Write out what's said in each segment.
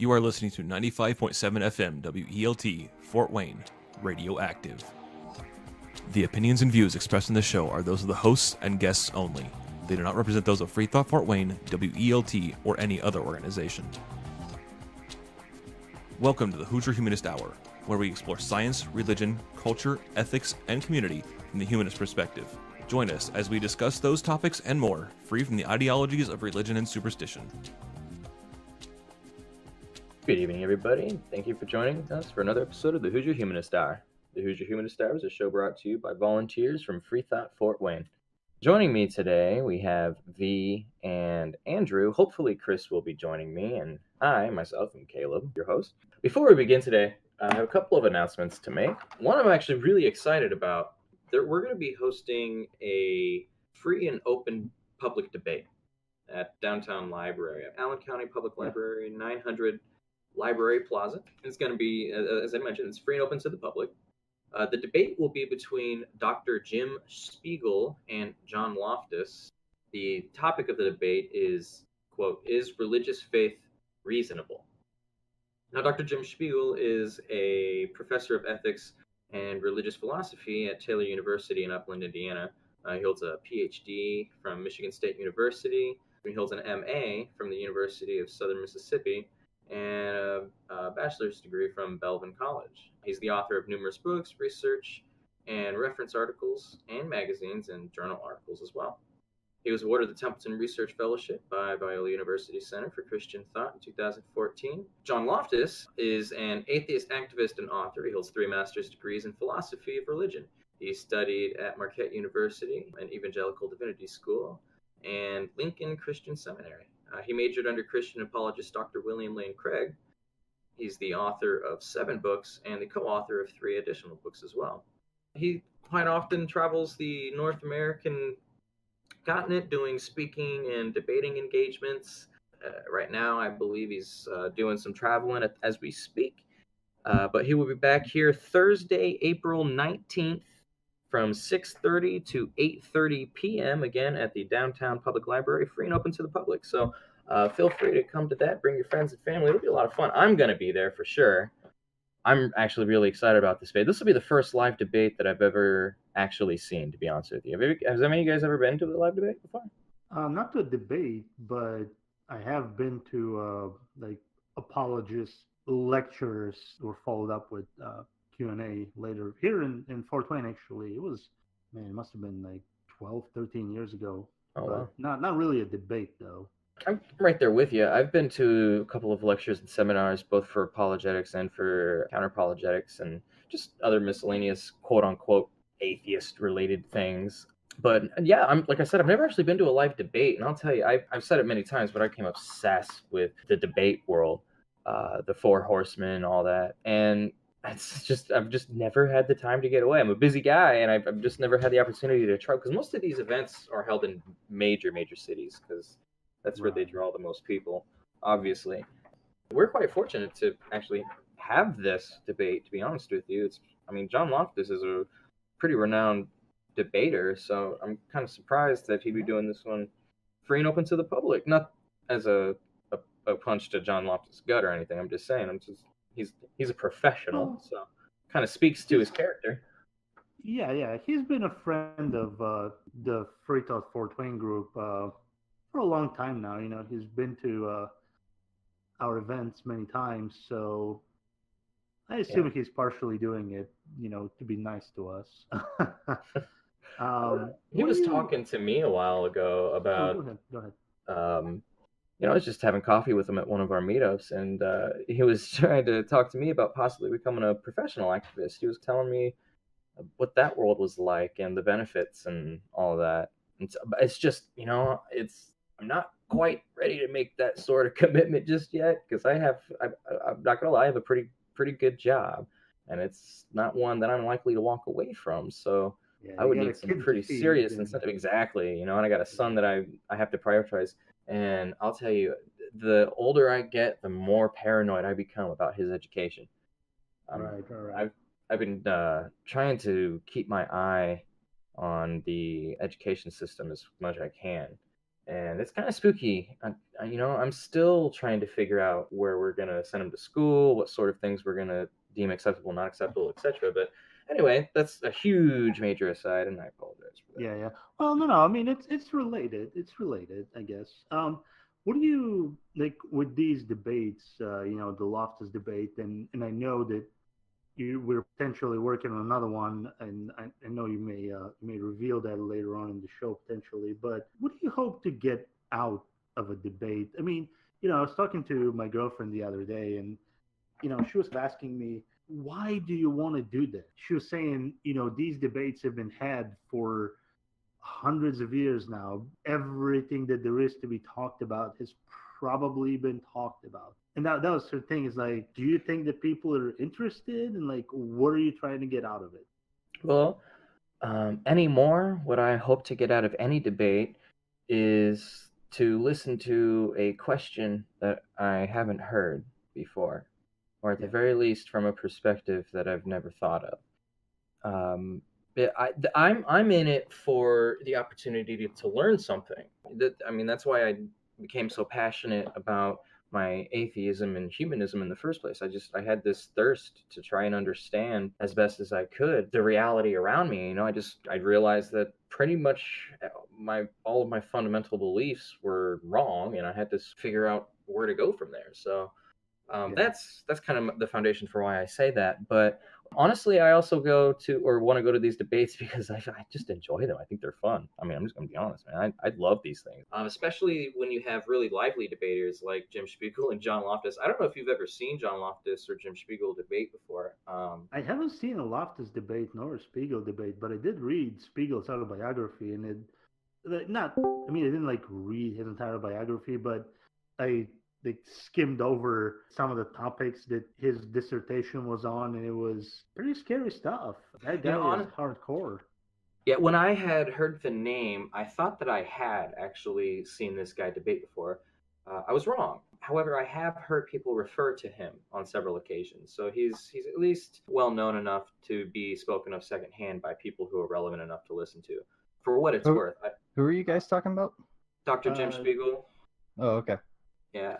You are listening to 95.7 FM WELT, Fort Wayne, Radioactive. The opinions and views expressed in the show are those of the hosts and guests only. They do not represent those of FreeThought Fort Wayne, WELT, or any other organization. Welcome to the Hoosier Humanist Hour, where we explore science, religion, culture, ethics, and community from the humanist perspective. Join us as we discuss those topics and more, free from the ideologies of religion and superstition. Good evening, everybody. Thank you for joining us for another episode of the Hoosier Humanist Hour. The Hoosier Humanist Hour is a show brought to you by volunteers from FreeThought Fort Wayne. Joining me today, we have V and Andrew. Hopefully, Chris will be joining me, and I, myself, am Caleb, your host. Before we begin today, I have a couple of announcements to make. One I'm actually really excited about. We're going to be hosting a free and open public debate at Downtown Library, at Allen County Public Library, 900 Library Plaza. It's going to be, as I mentioned, it's free and open to the public. The debate will be between Dr. Jim Spiegel and John Loftus. The topic of the debate is, quote, "Is religious faith reasonable?" Now, Dr. Jim Spiegel is a professor of ethics and religious philosophy at Taylor University in Upland, Indiana. He holds a PhD from Michigan State University. He holds an MA from the University of Southern Mississippi and a bachelor's degree from Belvin College. He's the author of numerous books, research, and reference articles, and magazines and journal articles as well. He was awarded the Templeton Research Fellowship by Biola University Center for Christian Thought in 2014. John Loftus is an atheist activist and author. He holds 3 master's degrees in philosophy of religion. He studied at Marquette University, an Evangelical Divinity School, and Lincoln Christian Seminary. He majored under Christian apologist Dr. William Lane Craig. He's the author of 7 books and the co-author of 3 additional books as well. He quite often travels the North American continent doing speaking and debating engagements. Right now, I believe he's doing some traveling as we speak. But he will be back here Thursday, April 19th from 6:30 to 8:30 p.m. again at the Downtown Public Library, free and open to the public. So feel free to come to that. Bring your friends and family. It'll be a lot of fun. I'm going to be there for sure. I'm actually really excited about this debate. This will be the first live debate that I've ever actually seen, to be honest with you. Has any of you guys ever been to a live debate before? Not to a debate, but I have been to apologist lectures were followed up with Q&A later here in Fort Wayne. Actually, it must have been like 12, 13 years ago. Oh, wow. Not really a debate though. I'm right there with you. I've been to a couple of lectures and seminars, both for apologetics and for counter-apologetics and just other miscellaneous quote-unquote atheist-related things. But yeah, like I said, I've never actually been to a live debate, and I'll tell you, I've said it many times, but I became obsessed with the debate world, the 4 horsemen, all that, and I've just never had the time to get away. I'm a busy guy, and I've just never had the opportunity to try, because most of these events are held in major cities, because that's where they draw the most people, obviously. We're quite fortunate to actually have this debate, to be honest with you. John Loftus is a pretty renowned debater, so I'm kind of surprised that he'd be doing this one free and open to the public. Not as a punch to John Loftus' gut or anything. I'm just saying, he's a professional, so kind of speaks to his character. Yeah. He's been a friend of the FreeThought Fort Wayne group for a long time now. He's been to our events many times, so I assume he's partially doing it, to be nice to us. He was talking to me a while ago about. Go ahead. I was just having coffee with him at one of our meetups, and he was trying to talk to me about possibly becoming a professional activist. He was telling me what that world was like and the benefits and all of that. And so, it's just, I'm not quite ready to make that sort of commitment just yet, because I'm not gonna lie, I have a pretty good job, and it's not one that I'm likely to walk away from. So I would need some pretty serious incentive. Exactly, and I got a son that I have to prioritize. And I'll tell you, the older I get, the more paranoid I become about his education. Right. I've been trying to keep my eye on the education system as much as I can. and it's kind of spooky. I'm still trying to figure out where we're gonna send him to school, what sort of things we're gonna deem acceptable, not acceptable, etc. But anyway, that's a huge major aside, and I apologize for that. Yeah, yeah. Well, no, no. I mean, it's related. It's related, I guess. What do you like with these debates? The Loftus debate, and I know that we're potentially working on another one, and I know you may reveal that later on in the show potentially. But what do you hope to get out of a debate? I mean, I was talking to my girlfriend the other day, and she was asking me, why do you want to do that? She was saying, these debates have been had for hundreds of years now. Everything that there is to be talked about has probably been talked about. And that was her thing, is like, do you think that people are interested? And like, what are you trying to get out of it? Well, anymore, what I hope to get out of any debate is to listen to a question that I haven't heard before, or at the Yeah. very least from a perspective that I've never thought of. I'm in it for the opportunity to learn something. That's why I became so passionate about my atheism and humanism in the first place. I had this thirst to try and understand as best as I could the reality around me. I realized that pretty much my all of my fundamental beliefs were wrong, and I had to figure out where to go from there. So Yeah. that's kind of the foundation for why I say that. But honestly, I also go to or want to go to these debates because I just enjoy them. I think they're fun. I mean, I'm just going to be honest, man. I love these things, especially when you have really lively debaters like Jim Spiegel and John Loftus. I don't know if you've ever seen John Loftus or Jim Spiegel debate before. I haven't seen a Loftus debate nor a Spiegel debate, but I did read Spiegel's autobiography, and not, I mean, I didn't like read his entire biography, but I like skimmed over some of the topics that his dissertation was on, and it was pretty scary stuff. That You guy know, is on hardcore. Yeah, when I had heard the name, I thought that I had actually seen this guy debate before. I was wrong. However, I have heard people refer to him on several occasions, so he's at least well known enough to be spoken of secondhand by people who are relevant enough to listen to. For what it's Who worth, who are you guys talking about? Dr. Jim Uh, Spiegel. Oh, okay. Yeah.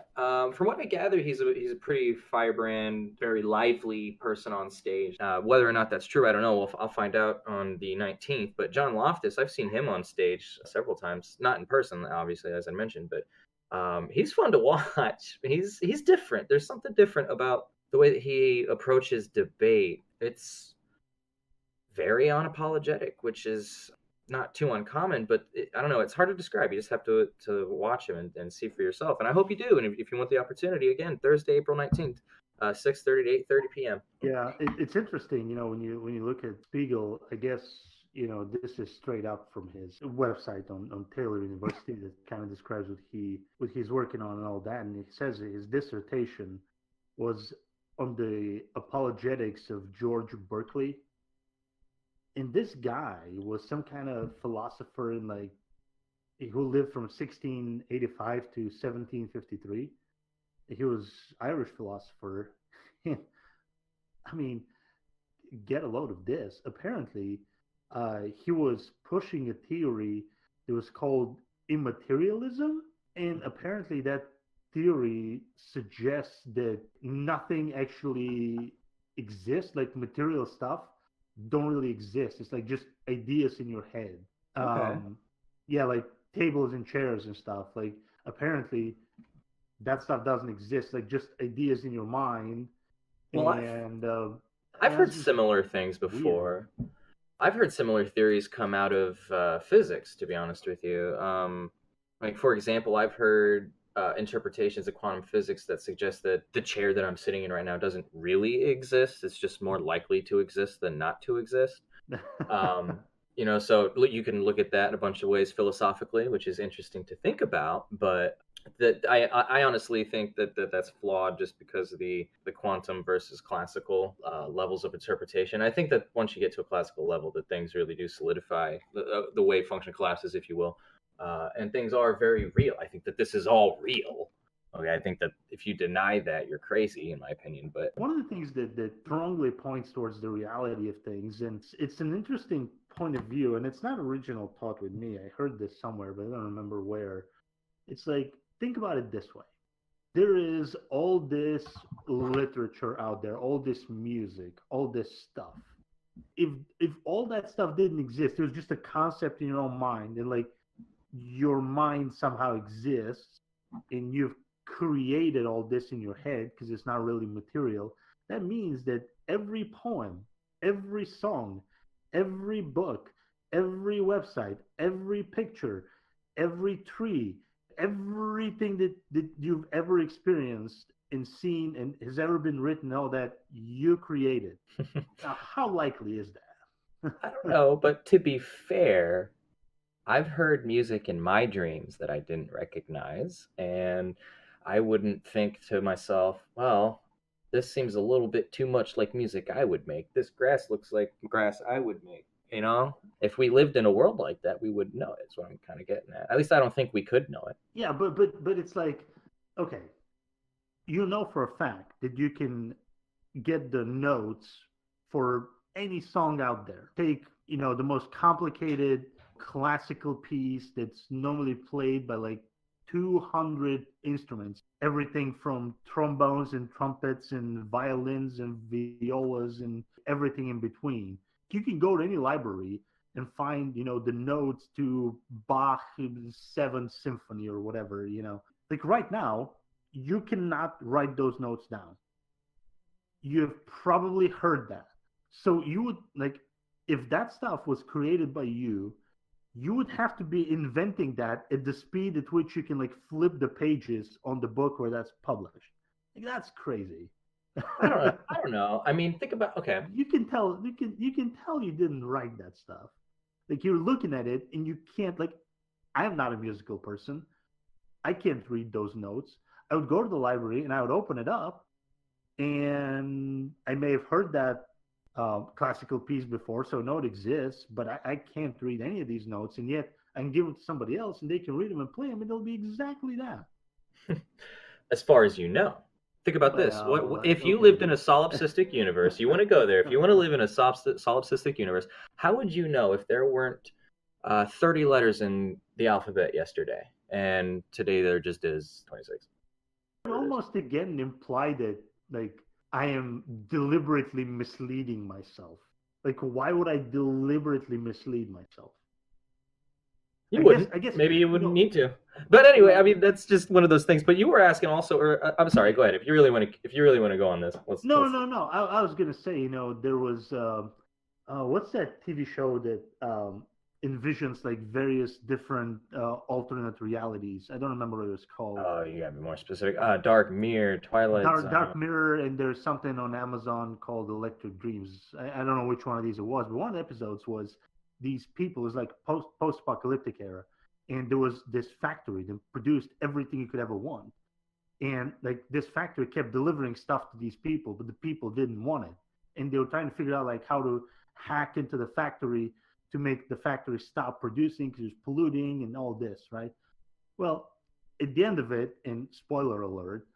From what I gather, he's a pretty firebrand, very lively person on stage. Whether or not that's true, I don't know. I'll find out on the 19th. But John Loftus, I've seen him on stage several times, not in person, obviously, as I mentioned, but he's fun to watch. He's different. There's something different about the way that he approaches debate. It's very unapologetic, which is not too uncommon, but I don't know. It's hard to describe. You just have to watch him and see for yourself. And I hope you do. And if you want the opportunity, again, Thursday, April 19th, 6:30 to 8:30 p.m. yeah, it's interesting, when you look at Spiegel, I guess, this is straight up from his website on Taylor University that kind of describes what he's working on and all that. And he says his dissertation was on the apologetics of George Berkeley. And this guy was some kind of philosopher in like who lived from 1685 to 1753. He was Irish philosopher. I mean, get a load of this. Apparently, he was pushing a theory that was called immaterialism, and apparently that theory suggests that nothing actually exists, like material stuff don't really exist. It's like just ideas in your head. Okay. Yeah, like tables and chairs and stuff. Like apparently that stuff doesn't exist. Like just ideas in your mind, Well, and I've heard that's just similar things weird. before. I've heard similar theories come out of physics, to be honest with you. Like, for example, I've heard interpretations of quantum physics that suggest that the chair that I'm sitting in right now doesn't really exist. It's just more likely to exist than not to exist. Um, so you can look at that in a bunch of ways philosophically, which is interesting to think about. But that I honestly think that's flawed just because of the quantum versus classical levels of interpretation. I think that once you get to a classical level, that things really do solidify the wave function collapses, if you will, and things are very real. I think that this is all real. Okay, I think that if you deny that, you're crazy, in my opinion. But One of the things that strongly points towards the reality of things, and it's an interesting point of view, and it's not original thought with me. I heard this somewhere, but I don't remember where. It's like, think about it this way. There is all this literature out there, all this music, all this stuff. If if all that stuff didn't exist, it was just a concept in your own mind, and like your mind somehow exists, and you've created all this in your head because it's not really material. That means that every poem, every song, every book, every website, every picture, every tree, everything that you've ever experienced and seen and has ever been written, all that you created. Now, how likely is that? I don't know, but to be fair, I've heard music in my dreams that I didn't recognize, and I wouldn't think to myself, well, this seems a little bit too much like music I would make. This grass looks like grass I would make. If we lived in a world like that, we would know it. Is what I'm kind of getting at. At least I don't think we could know it. Yeah, but it's like, okay, you know for a fact that you can get the notes for any song out there. Take, the most complicated classical piece that's normally played by like 200 instruments, everything from trombones and trumpets and violins and violas and everything in between. You can go to any library and find, the notes to Bach's Seventh Symphony or whatever. Like right now, you cannot write those notes down. You've probably heard that. So you would, like, if that stuff was created by you would have to be inventing that at the speed at which you can like flip the pages on the book where that's published. Like, that's crazy. I don't know. I mean, think about, okay. You can tell you didn't write that stuff. Like, you're looking at it and you can't, like, I'm not a musical person. I can't read those notes. I would go to the library and I would open it up, and I may have heard that classical piece before, so I know it exists, but I can't read any of these notes, and yet I can give them to somebody else and they can read them and play them, and it'll be exactly that. As far as you know. Think about this. What if you lived in a solipsistic universe? You want to go there. If you want to live in a solipsistic universe, how would you know if there weren't 30 letters in the alphabet yesterday, and today there just is 26? You almost again imply that, like, I am deliberately misleading myself. Like, why would I deliberately mislead myself? You wouldn't. I guess maybe you wouldn't need to. But anyway, I mean, that's just one of those things. But you were asking also, or I'm sorry, go ahead. If you really want to go on this, No. I was gonna say, there was what's that TV show that envisions like various different alternate realities? I don't remember what it was called. Oh, you gotta be more specific. Dark Mirror, Twilight. Dark Mirror, and there's something on Amazon called Electric Dreams. I don't know which one of these it was, but one of the episodes was these people. It was like post-apocalyptic era, and there was this factory that produced everything you could ever want, and like this factory kept delivering stuff to these people, but the people didn't want it, and they were trying to figure out like how to hack into the factory to make the factory stop producing because it's polluting and all this, right? Well, at the end of it, and spoiler alert,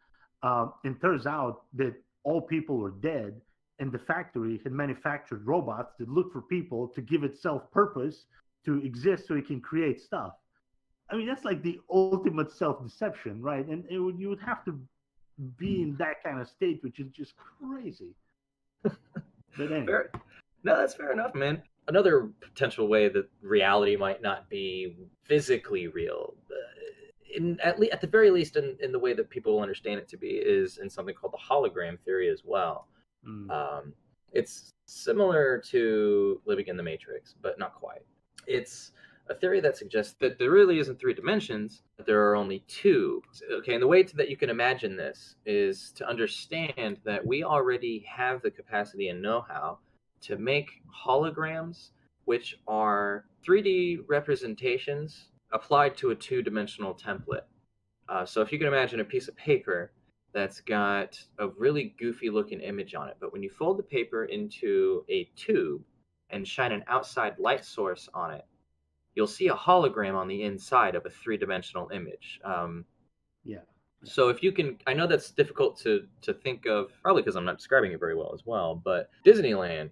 it turns out that all people were dead, and the factory had manufactured robots that look for people to give itself purpose to exist so it can create stuff. I mean, that's like the ultimate self-deception, right? And you would have to be in that kind of state, which is just crazy. But anyway. No, that's fair enough, man. Another potential way that reality might not be physically real, at the very least in the way that people understand it to be, is in something called the hologram theory as well. It's similar to living in the Matrix, but not quite. It's a theory that suggests that there really isn't 3 dimensions, but there are only 2. Okay, and the way that you can imagine this is to understand that we already have the capacity and know-how to make holograms, which are 3D representations applied to a 2-dimensional template. So if you can imagine a piece of paper that's got a really goofy looking image on it, but when you fold the paper into a tube and shine an outside light source on it, you'll see a hologram on the inside of a 3-dimensional image. Yeah. So if you can, I know that's difficult to think of, probably because I'm not describing it very well as well, but Disneyland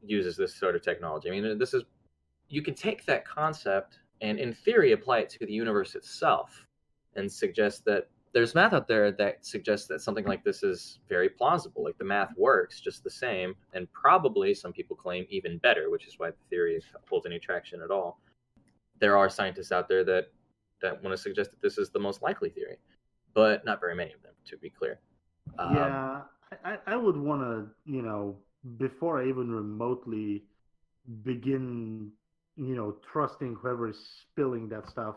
uses this sort of technology. I mean, you can take that concept and in theory apply it to the universe itself. and suggest that there's math out there that suggests that something like this is very plausible. Like the math works just the same, and probably some people claim even better, which is why the theory holds any traction at all. There are scientists out there that want to suggest that this is the most likely theory, but not very many of them, to be clear. Yeah, I would want to, before I even remotely begin, trusting whoever is spilling that stuff,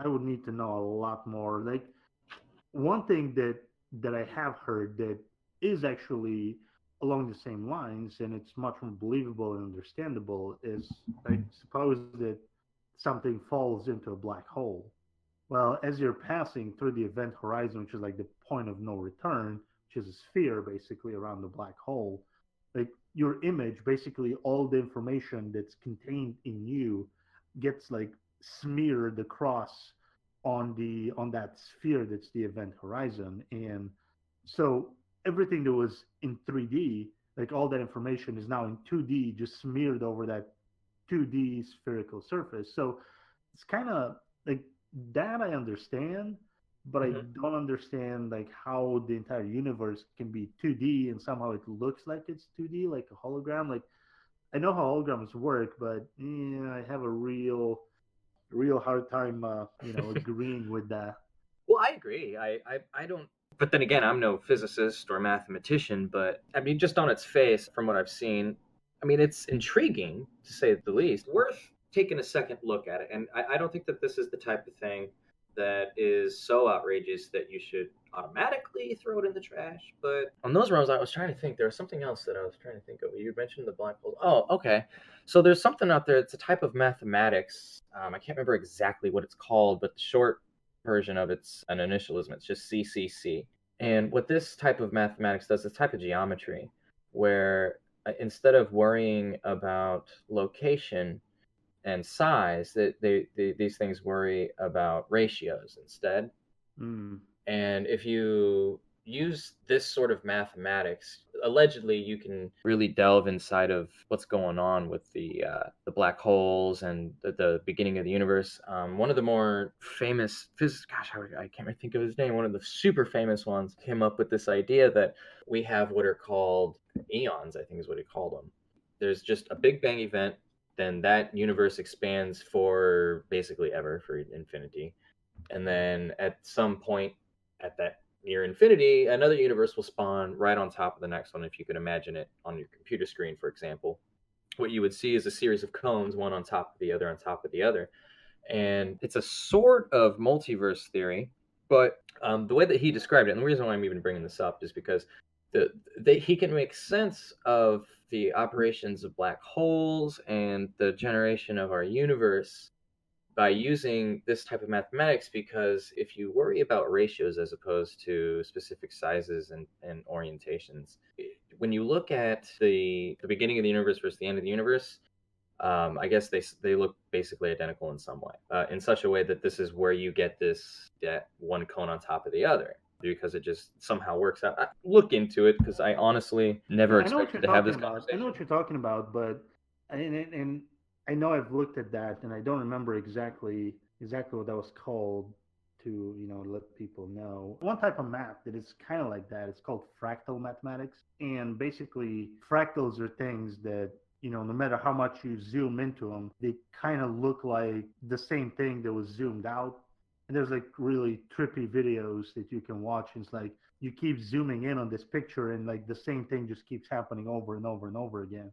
I would need to know a lot more. Like one thing that I have heard that is actually along the same lines, and it's much more believable and understandable, is like suppose that something falls into a black hole. Well, as you're passing through the event horizon, which is like the point of no return, which is a sphere basically around the black hole, like your image, basically all the information that's contained in you gets like smeared across on that sphere that's the event horizon. And so everything that was in 3D, like all that information is now in 2D, just smeared over that 2D spherical surface. So it's kind of like that I understand, but I Mhm. don't understand like how the entire universe can be 2D and somehow it looks like it's 2D, like a hologram. Like I know how holograms work, but yeah, I have a real hard time, agreeing with that. Well, I agree. I don't. But then again, I'm no physicist or mathematician. But I mean, just on its face, from what I've seen, I mean, it's intriguing to say the least. Worth taking a second look at it. And I don't think that this is the type of thing that is so outrageous that you should automatically throw it in the trash. But on those realms, I was trying to think. There was something else that I was trying to think of. You mentioned the black hole. Oh, okay. So there's something out there. It's a type of mathematics. I can't remember exactly what it's called, but the short version of it's an initialism. It's just CCC. And what this type of mathematics does, this type of geometry, where instead of worrying about location and size, that these things worry about ratios instead. Mm. And if you use this sort of mathematics, allegedly you can really delve inside of what's going on with the black holes and the beginning of the universe. One of the more famous physicists, gosh, I can't really think of his name. One of the super famous ones came up with this idea that we have what are called eons, I think is what he called them. There's just a Big Bang event, then that universe expands for basically ever, for infinity. And then at some point at that near infinity, another universe will spawn right on top of the next one. If you can imagine it on your computer screen, for example, what you would see is a series of cones, one on top of the other, on top of the other. And it's a sort of multiverse theory, but the way that he described it, and the reason why I'm even bringing this up is because he can make sense of the operations of black holes and the generation of our universe by using this type of mathematics, because if you worry about ratios as opposed to specific sizes and orientations, when you look at the beginning of the universe versus the end of the universe, I guess they look basically identical in some way, in such a way that this is where you get this that one cone on top of the other, because it just somehow works out. Look into it, because I honestly never I know what expected you're to have talking this about. I know conversation. what you're talking about, but and I know I've looked at that, and I don't remember exactly what that was called to let people know. One type of math that is kind of like that. It's called fractal mathematics, and basically fractals are things that no matter how much you zoom into them, they kind of look like the same thing that was zoomed out. And there's like really trippy videos that you can watch. And it's like you keep zooming in on this picture and like the same thing just keeps happening over and over and over again.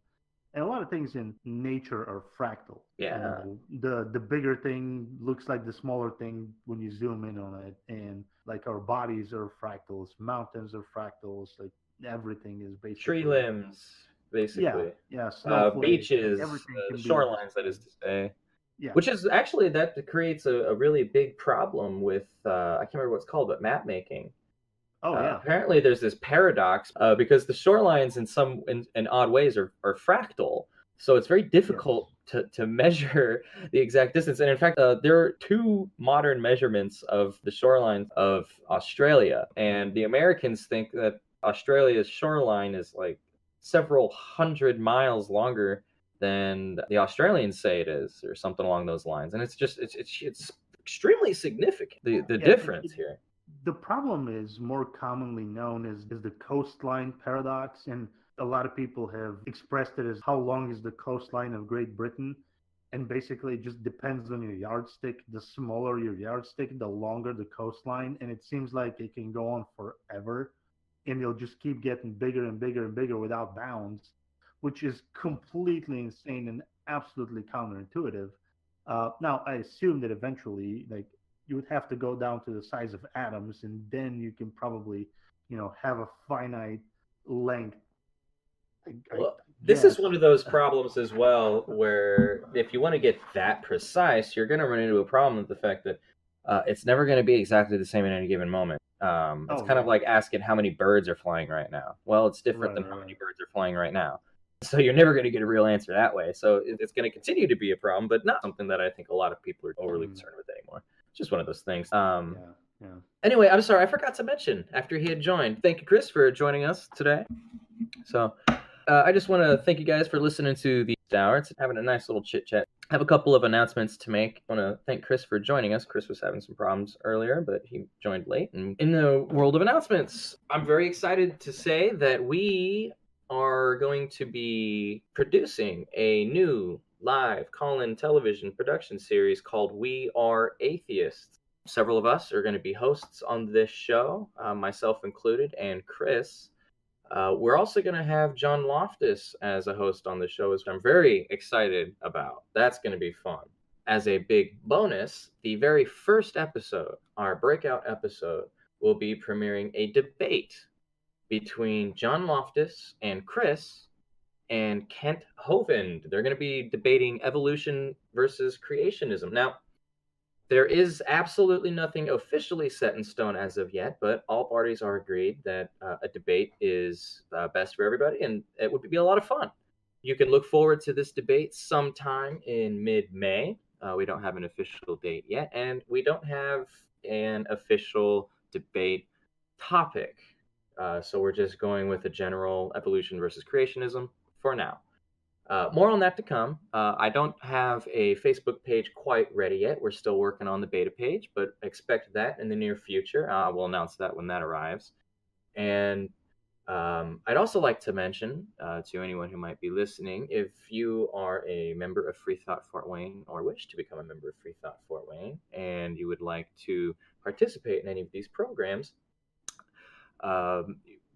And a lot of things in nature are fractal. Yeah. The bigger thing looks like the smaller thing when you zoom in on it. And like our bodies are fractals, mountains are fractals, like everything is Tree basically, limbs, yeah, basically. yeah, snowflakes, like Beaches, everything can be just, shorelines, that is to say. yeah. Which is actually, that creates a really big problem with, I can't remember what it's called, but map making. Oh yeah. Apparently, there's this paradox, because the shorelines in odd ways are fractal, so it's very Yes. difficult to measure the exact distance. And in fact, there are two modern measurements of the shoreline of Australia, and the Americans think that Australia's shoreline is like several hundred miles longer than the Australians say it is, or something along those lines. And it's just it's extremely significant. The Yeah, difference here. the problem is more commonly known as the coastline paradox, and a lot of people have expressed it as how long is the coastline of Great Britain, and basically it just depends on your yardstick. The smaller your yardstick, the longer the coastline, and it seems like it can go on forever, and you'll just keep getting bigger and bigger and bigger without bounds, which is completely insane and absolutely counterintuitive. Now, I assume that eventually, like, you would have to go down to the size of atoms, and then you can probably, have a finite length. Well, this is one of those problems as well, where if you want to get that precise, you're going to run into a problem with the fact that it's never going to be exactly the same at any given moment. It's kind of like asking how many birds are flying right now. Well, it's different than how many birds are flying right now. So you're never going to get a real answer that way. So it's going to continue to be a problem, but not something that I think a lot of people are overly concerned with anymore. It's just one of those things. Anyway, I'm sorry, I forgot to mention after he had joined. Thank you, Chris, for joining us today. So I just want to thank you guys for listening to the hour. It's having a nice little chit chat. I have a couple of announcements to make. I want to thank Chris for joining us. Chris was having some problems earlier, but he joined late. And in the world of announcements, I'm very excited to say that we are going to be producing a new live call-in television production series called We Are Atheists. Several of us are going to be hosts on this show, myself included, and Chris. We're also going to have John Loftus as a host on the show, which I'm very excited about. That's going to be fun. As a big bonus, the very first episode, our breakout episode, will be premiering a debate between John Loftus and Chris and Kent Hovind. They're going to be debating evolution versus creationism. Now, there is absolutely nothing officially set in stone as of yet, but all parties are agreed that a debate is best for everybody, and it would be a lot of fun. You can look forward to this debate sometime in mid-May. We don't have an official date yet, and we don't have an official debate topic. So we're just going with a general evolution versus creationism for now. More on that to come. I don't have a Facebook page quite ready yet. We're still working on the beta page, but expect that in the near future. We'll announce that when that arrives. And I'd also like to mention to anyone who might be listening, if you are a member of FreeThought Fort Wayne or wish to become a member of FreeThought Fort Wayne, and you would like to participate in any of these programs,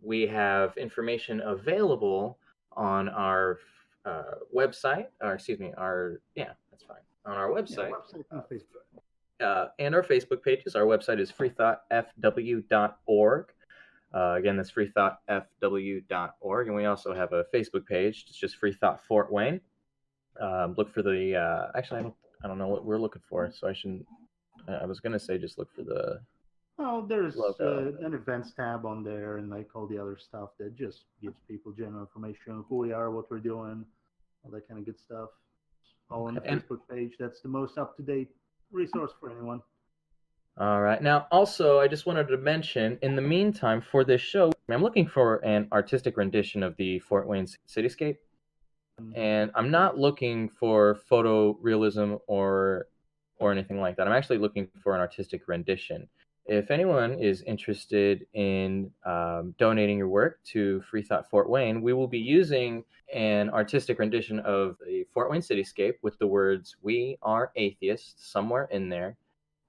we have information available on our website, or excuse me, that's fine. On our website, and our Facebook pages. Our website is freethoughtfw.org. Again, that's freethoughtfw.org, and we also have a Facebook page. It's just FreeThought Fort Wayne. Look for the. Actually, I don't know what we're looking for, so I shouldn't. I was gonna say just look for the. Well, there's an events tab on there, and like all the other stuff that just gives people general information on who we are, what we're doing, all that kind of good stuff. All on the Facebook page. That's the most up-to-date resource for anyone. All right. Now, also, I just wanted to mention, in the meantime, for this show, I'm looking for an artistic rendition of the Fort Wayne cityscape, and I'm not looking for photorealism or anything like that. I'm actually looking for an artistic rendition. If anyone is interested in donating your work to FreeThought Fort Wayne, we will be using an artistic rendition of the Fort Wayne cityscape with the words "We Are Atheists" somewhere in there,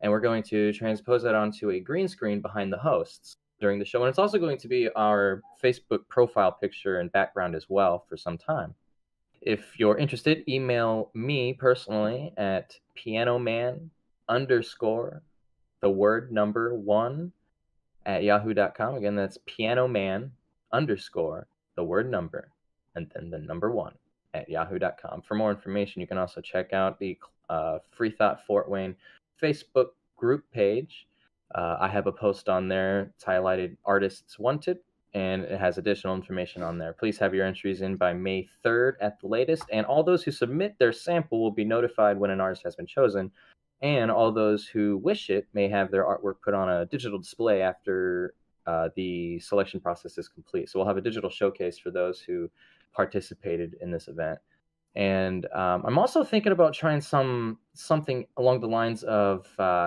and we're going to transpose that onto a green screen behind the hosts during the show. And it's also going to be our Facebook profile picture and background as well for some time. If you're interested, email me personally at pianoman_1 Again, that's pianoman_1 and then the number 1 at yahoo.com. For more information, you can also check out the FreeThought Fort Wayne Facebook group page. I have a post on there. It's highlighted Artists Wanted, and it has additional information on there. Please have your entries in by May 3rd at the latest, and all those who submit their sample will be notified when an artist has been chosen. And all those who wish it may have their artwork put on a digital display after the selection process is complete. So we'll have a digital showcase for those who participated in this event. And I'm also thinking about trying something along the lines of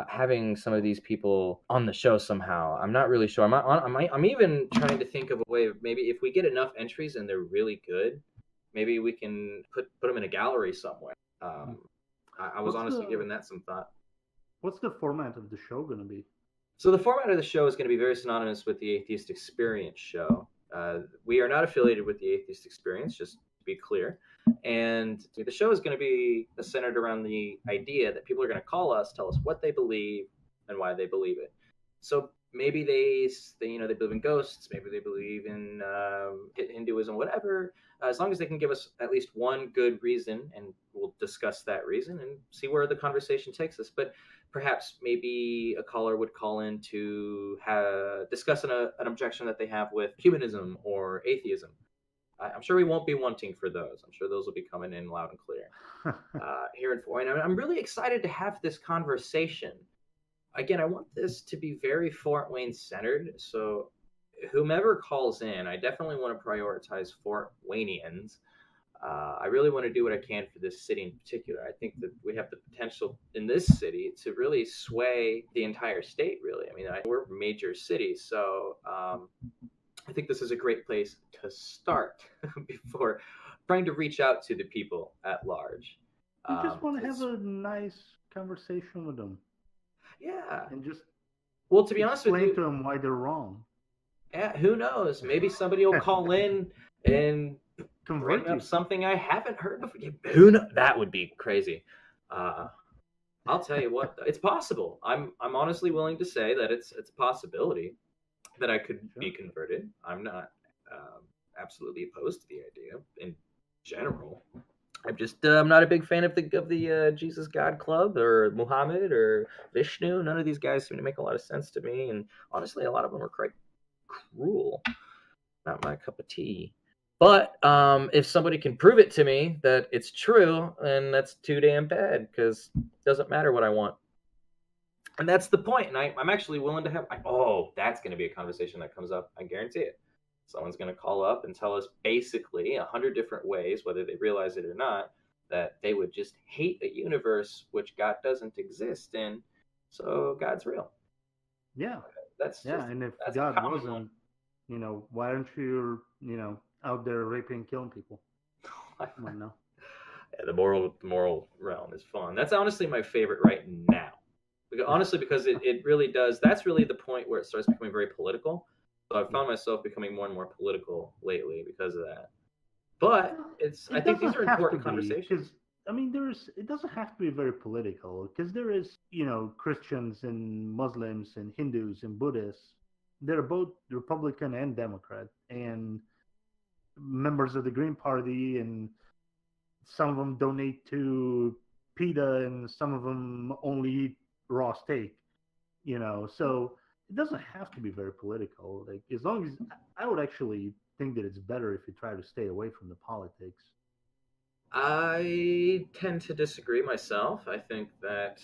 having some of these people on the show somehow. I'm not really sure. I'm even trying to think of a way of maybe if we get enough entries and they're really good, maybe we can put them in a gallery somewhere. I was honestly giving that some thought. What's the format of the show going to be? So the format of the show is going to be very synonymous with the Atheist Experience show. We are not affiliated with the Atheist Experience, just to be clear. And the show is going to be centered around the idea that people are going to call us, tell us what they believe and why they believe it. So maybe they believe in ghosts, maybe they believe in Hinduism, whatever. As long as they can give us at least one good reason, and we'll discuss that reason and see where the conversation takes us. But perhaps maybe a caller would call in to discuss an objection that they have with humanism or atheism. I'm sure we won't be wanting for those. I'm sure those will be coming in loud and clear here in Fort Wayne. I'm really excited to have this conversation. Again, I want this to be very Fort Wayne centered. So whomever calls in, I definitely want to prioritize Fort Waynians. I really want to do what I can for this city in particular. I think that we have the potential in this city to really sway the entire state, really. I mean, we're major cities, so I think this is a great place to start before trying to reach out to the people at large. You just want to have a nice conversation with them. Yeah. And just to be honest with you, explain to them why they're wrong. Yeah, who knows? Maybe somebody will call in and convert up something I haven't heard before. Who knows? That would be crazy. I'll tell you what, it's possible. I'm honestly willing to say that it's a possibility that I could be converted. I'm not absolutely opposed to the idea in general. I'm not a big fan of the Jesus God Club or Muhammad or Vishnu. None of these guys seem to make a lot of sense to me, and honestly, a lot of them are quite cruel. Not my cup of tea. But if somebody can prove it to me that it's true, then that's too damn bad, because it doesn't matter what I want. And that's the point. And I'm actually willing to have. That's going to be a conversation that comes up. I guarantee it. Someone's going to call up and tell us basically 100 different ways, whether they realize it or not, that they would just hate a universe which God doesn't exist in. So God's real. Yeah. And if God wasn't, why aren't you, out there raping and killing people? Come on now. Yeah, the moral realm is fun. That's honestly my favorite right now. Because it really does. That's really the point where it starts becoming very political. So I've found myself becoming more and more political lately because of that. But I think these are important conversations. I mean, it doesn't have to be very political, because there is, Christians and Muslims and Hindus and Buddhists. They're both Republican and Democrat, and members of the Green Party, and some of them donate to PETA, and some of them only eat raw steak, so it doesn't have to be very political. Like, as long as I would actually think that it's better if you try to stay away from the politics. I tend to disagree myself. I think that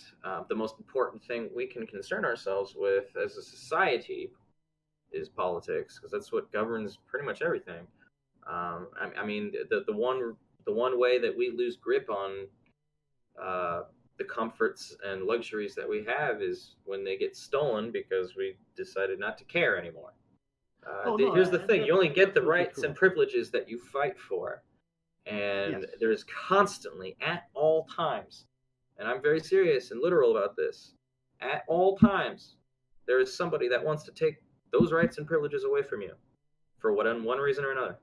the most important thing we can concern ourselves with as a society is politics, because that's what governs pretty much everything. I mean, the one way that we lose grip on the comforts and luxuries that we have is when they get stolen because we decided not to care anymore. Here's the thing: you only get the rights and privileges that you fight for. And there's constantly, at all times, and I'm very serious and literal about this, at all times, there is somebody that wants to take those rights and privileges away from you for one reason or another.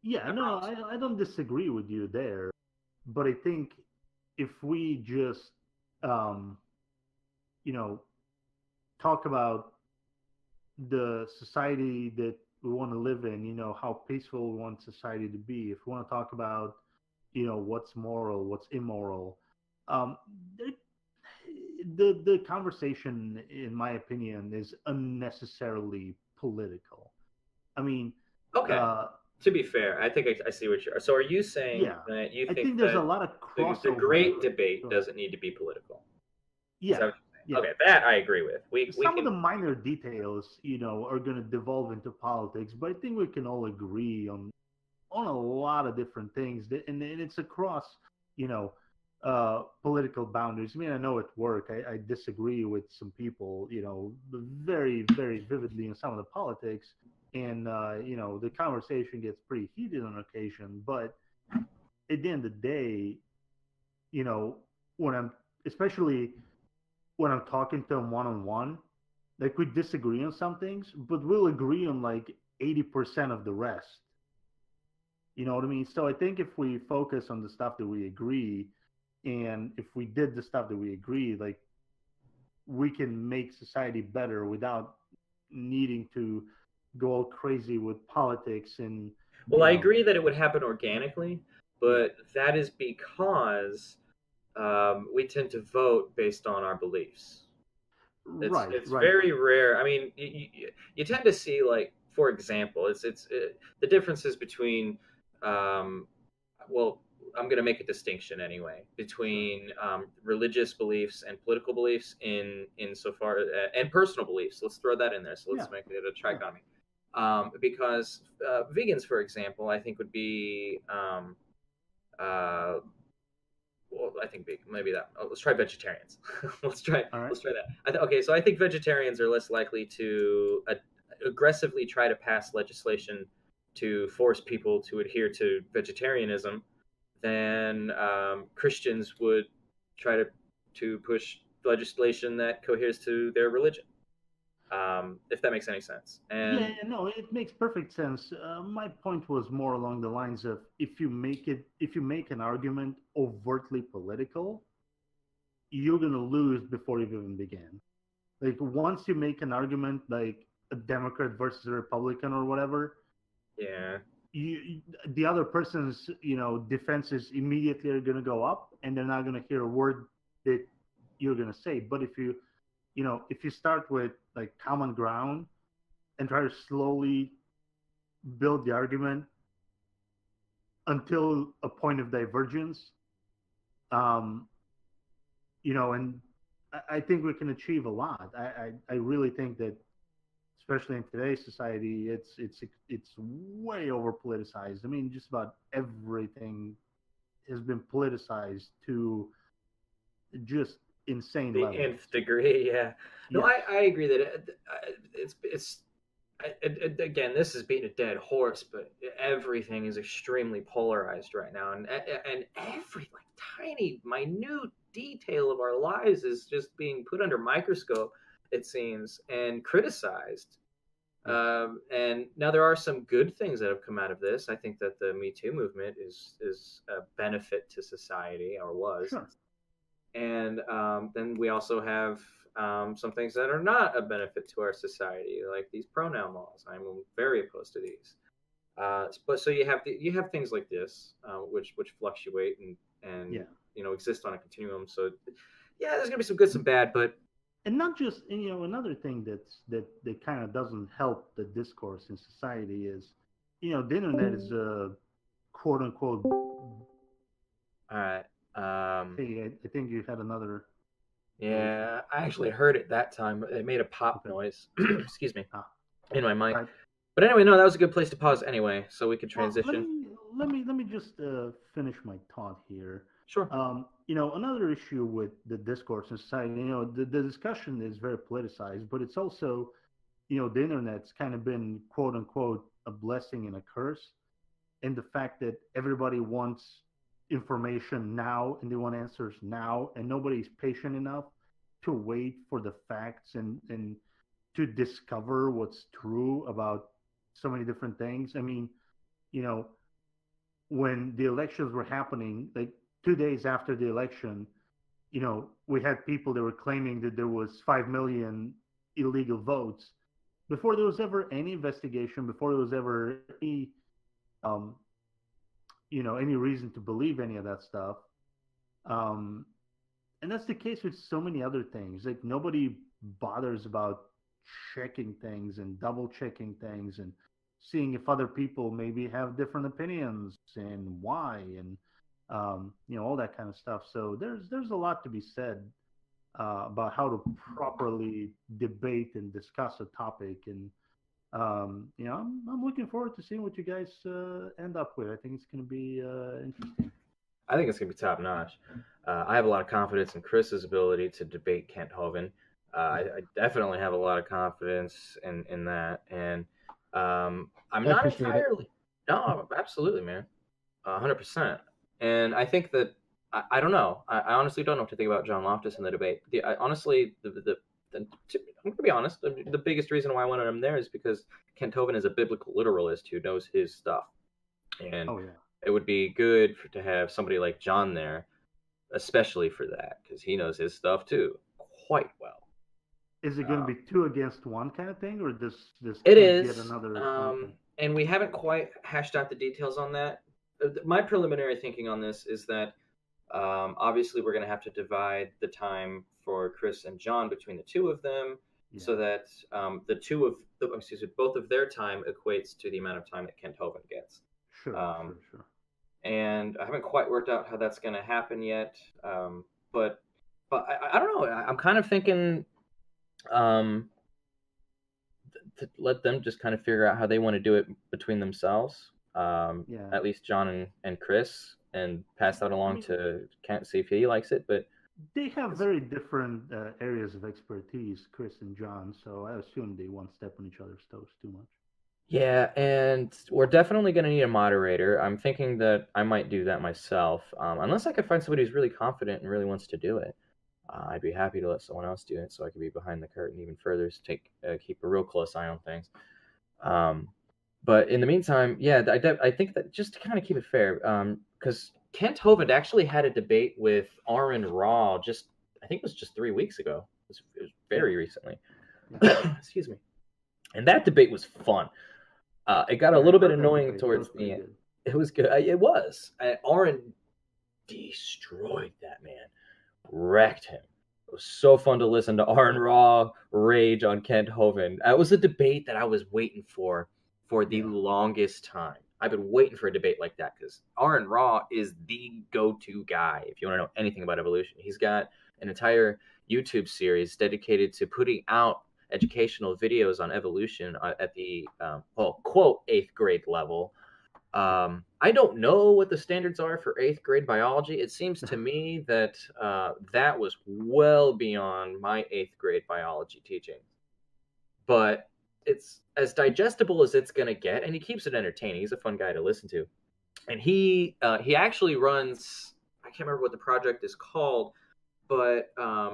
Yeah, I don't disagree with you there, but I think if we just, talk about the society that we want to live in, how peaceful we want society to be, if we want to talk about, what's moral, what's immoral, the conversation, in my opinion, is unnecessarily political. I mean, to be fair, I think I see what you're. So are you saying that you think there's a lot of crossover? The great debate doesn't need to be political? Yeah. Okay, that I agree with. Some of the minor details, are going to devolve into politics, but I think we can all agree on on a lot of different things, and it's across, you know, political boundaries. I mean, I know at work I disagree with some people, you know, very, very vividly in some of the politics, and you know, the conversation gets pretty heated on occasion. But at the end of the day, you know, when I'm, especially when I'm talking to them one on one, like we disagree on some things, but we'll agree on like 80% of the rest. You know what I mean? So I think if we focus on the stuff that we agree, and if we did the stuff that we agree, like we can make society better without needing to go all crazy with politics and, Well, you I know, agree that it would happen organically, yeah, but that is because we tend to vote based on our beliefs. It's right, it's right, very rare. I mean, you tend to see, like, for example, the differences between um, well, I'm going to make a distinction anyway sure, between religious beliefs and political beliefs in so far and personal beliefs. Let's throw that in there. So yeah, let's make it a sure, trichotomy. Because vegans, for example, I think would be uh, well, I think maybe that. Oh, let's try vegetarians. let's try all right, let's try that. Okay, so I think vegetarians are less likely to aggressively try to pass legislation to force people to adhere to vegetarianism than Christians would try to push legislation that coheres to their religion. If that makes any sense. yeah, And yeah, no, it makes perfect sense. My point was more along the lines of if you make an argument overtly political, you're gonna lose before you've even began. Like once you make an argument like a Democrat versus a Republican or whatever, yeah, you the other person's, you know, defenses immediately are gonna go up, and they're not gonna hear a word that you're gonna say. But if you, you know, if you start with like common ground and try to slowly build the argument until a point of divergence, um, you know, and I think we can achieve a lot. I really think that, especially in today's society, it's way over politicized. I mean, just about everything has been politicized to just insane the levels. nth degree. Yeah, no, Yes. I agree that it's again, this is beating a dead horse, but everything is extremely polarized right now, and every, like, tiny, minute detail of our lives is just being put under microscope, it seems, and criticized. Yes. And now there are some good things that have come out of this. I think that the Me Too movement is a benefit to society, or was, Sure. and then we also have some things that are not a benefit to our society, like these pronoun laws. I'm very opposed to these. But so you have things like this, which fluctuate and Yeah. exist on a continuum. So yeah, there's gonna be some good, some bad, but And not just, and, you know, another thing that kind of doesn't help the discourse in society is, you know, the internet is a quote unquote. all right. Hey, I think you had another issue. Yeah, I actually heard it that time. It made a pop Okay. noise. Excuse me, Ah, in my mic. right. But anyway, no, that was a good place to pause anyway, so we could Well, transition. let me just finish my thought here. Sure. You know, another issue with the discourse in society, you know, the discussion is very politicized, but it's also, you know, the internet's kind of been quote unquote a blessing and a curse, in the fact that everybody wants information now and they want answers now, and nobody's patient enough to wait for the facts and to discover what's true about so many different things. I mean, you know, when the elections were happening, like 2 days after the election, you know, we had people that were claiming that there was 5 million illegal votes before there was ever any investigation, before there was ever any, um, you know, any reason to believe any of that stuff. Um, and that's the case with so many other things. Like nobody bothers about checking things and double checking things and seeing if other people maybe have different opinions and why, and you know, all that kind of stuff. So there's a lot to be said about how to properly debate and discuss a topic, and I'm looking forward to seeing what you guys end up with. I think it's going to be interesting. I think it's going to be top notch. I have a lot of confidence in Chris's ability to debate Kent Hovind. I definitely have a lot of confidence in that, and I'm I not appreciate it. entirely. No, absolutely, man, 100%. And I think that I don't know. I honestly don't know what to think about John Loftus in the debate. Honestly, I'm going to be honest. The biggest reason why I wanted him there is because Kent Hovind is a biblical literalist who knows his stuff, and Oh yeah. it would be good to have somebody like John there, especially for that, because he knows his stuff too quite well. Is it going to be 2 against 1 kind of thing, or this It kid get is, another? Okay. and we haven't quite hashed out the details on that. My preliminary thinking on this is that obviously we're going to have to divide the time for Chris and John between the two of them, Yeah. so that both of their time equates to the amount of time that Kent Hovind gets. Sure. And I haven't quite worked out how that's going to happen yet. But I don't know. I'm kind of thinking to let them just kind of figure out how they want to do it between themselves. Yeah. At least John and Chris, and pass that along to Kent, see if he likes it. But They have very different areas of expertise, Chris and John. So I assume they won't step on each other's toes too much. yeah, and we're definitely going to need a moderator. I'm thinking that I might do that myself, unless I could find somebody who's really confident and really wants to do it. I'd be happy to let someone else do it, so I could be behind the curtain even further to keep a real close eye on things. But in the meantime, yeah, I think that just to kind of keep it fair, because Kent Hovind actually had a debate with Aaron Raw I think it was just 3 weeks ago. It was very recently. Yeah. Excuse me. And that debate was fun. It got a little bit annoying towards the end. It was good. It was. Aaron destroyed that man, wrecked him. It was so fun to listen to Aaron Raw rage on Kent Hovind. That was a debate that I was waiting for the longest time. I've been waiting for a debate like that because Aaron Raw is the go-to guy if you want to know anything about evolution. He's got an entire YouTube series dedicated to putting out educational videos on evolution at the quote 8th grade level. I don't know what the standards are for 8th grade biology. It seems to me that that was well beyond my 8th grade biology teaching, but it's as digestible as it's gonna get, and he keeps it entertaining. He's a fun guy to listen to, and he actually runs, I can't remember what the project is called, but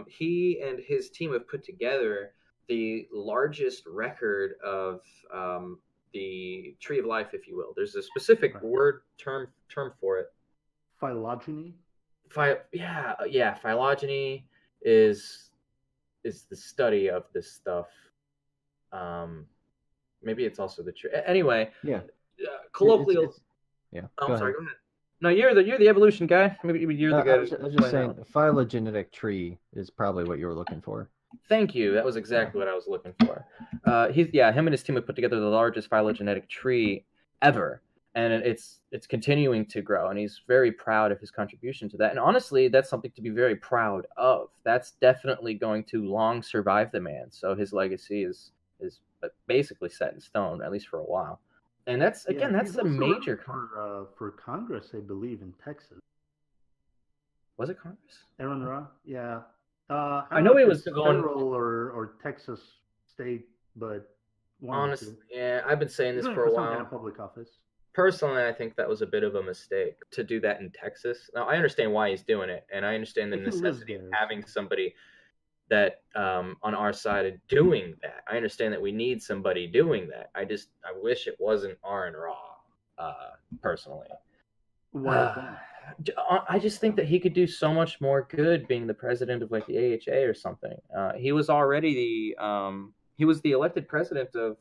he and his team have put together the largest record of the tree of life, if you will. There's a specific term for it. Phylogeny. Phylogeny is the study of this stuff. Maybe it's also the tree. Anyway, Yeah. Colloquial. Yeah. I'm sorry. Go ahead. No, you're the evolution guy. Maybe you're the guy. I was just saying, phylogenetic tree is probably what you were looking for. Thank you. That was exactly what I was looking for. Him and his team have put together the largest phylogenetic tree ever, and it's continuing to grow, and he's very proud of his contribution to that. And honestly, that's something to be very proud of. That's definitely going to long survive the man. So his legacy is basically set in stone, at least for a while. And that's a major for Congress, I believe, in Texas. Was it Congress? Aaron Ra, yeah. I know he was going federal or Texas state, but honestly, yeah, I've been saying this for a while. Some kind of public office. Personally, I think that was a bit of a mistake to do that in Texas. Now, I understand why he's doing it, and I understand the necessity of having somebody that on our side of doing that. I understand that we need somebody doing that. I wish it wasn't Aaron Raw, personally. Why? I just think that he could do so much more good being the president of like the AHA or something. He was already the elected president of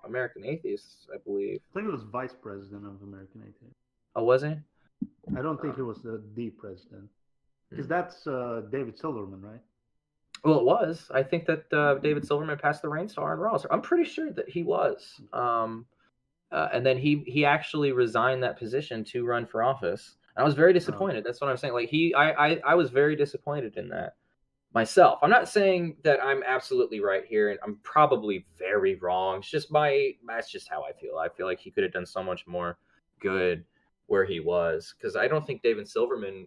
American Atheists, I believe. I think he was vice president of American Atheists. Oh, was he? I don't think he was the president, because that's David Silverman, right? Well, it was. I think that David Silverman passed the reins to Aaron Raw. So I'm pretty sure that he was. And then he actually resigned that position to run for office. I was very disappointed. That's what I'm saying. Like I was very disappointed in that. myself. I'm not saying that I'm absolutely right here, and I'm probably very wrong. It's just that's just how I feel. I feel like he could have done so much more good where he was, because I don't think David Silverman